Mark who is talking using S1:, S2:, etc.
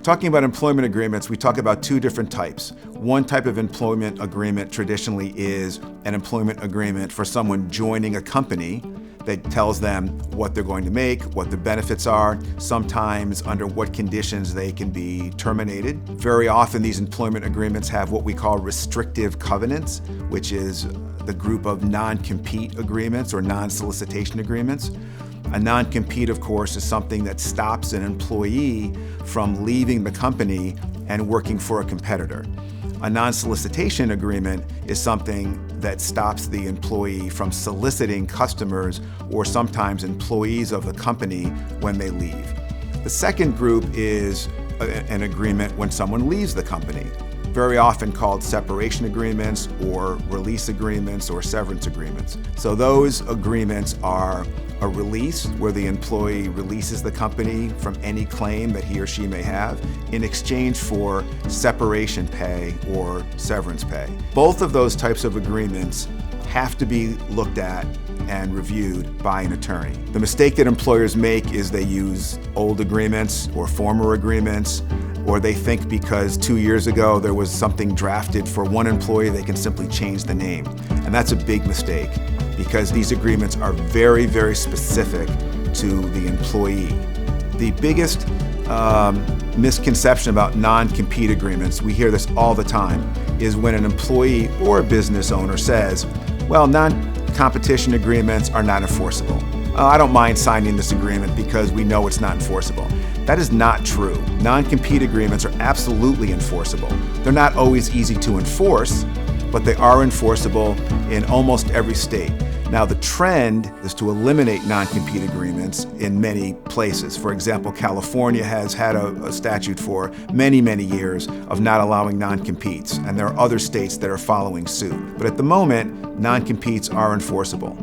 S1: talking about employment agreements, we talk about two different types. One type of employment agreement traditionally is an employment agreement for someone joining a company that tells them what they're going to make, what the benefits are, sometimes under what conditions they can be terminated. Very often these employment agreements have what we call restrictive covenants, which is the group of non-compete agreements or non-solicitation agreements. A non-compete, of course, is something that stops an employee from leaving the company and working for a competitor. A non-solicitation agreement is something that stops the employee from soliciting customers or sometimes employees of the company when they leave. The second group is an agreement when someone leaves the company, very often called separation agreements or release agreements or severance agreements. So those agreements are a release where the employee releases the company from any claim that he or she may have in exchange for separation pay or severance pay. Both of those types of agreements have to be looked at and reviewed by an attorney. The mistake that employers make is they use old agreements or former agreements, or they think because 2 years ago there was something drafted for one employee, they can simply change the name. And that's a big mistake because these agreements are very, very specific to the employee. The biggest misconception about non-compete agreements, we hear this all the time, is when an employee or a business owner says, well, non-competition agreements are not enforceable. I don't mind signing this agreement because we know it's not enforceable. That is not true. Non-compete agreements are absolutely enforceable. They're not always easy to enforce, but they are enforceable in almost every state. Now, the trend is to eliminate non-compete agreements in many places. For example, California has had a statute for many, many years of not allowing non-competes, and there are other states that are following suit. But at the moment, non-competes are enforceable.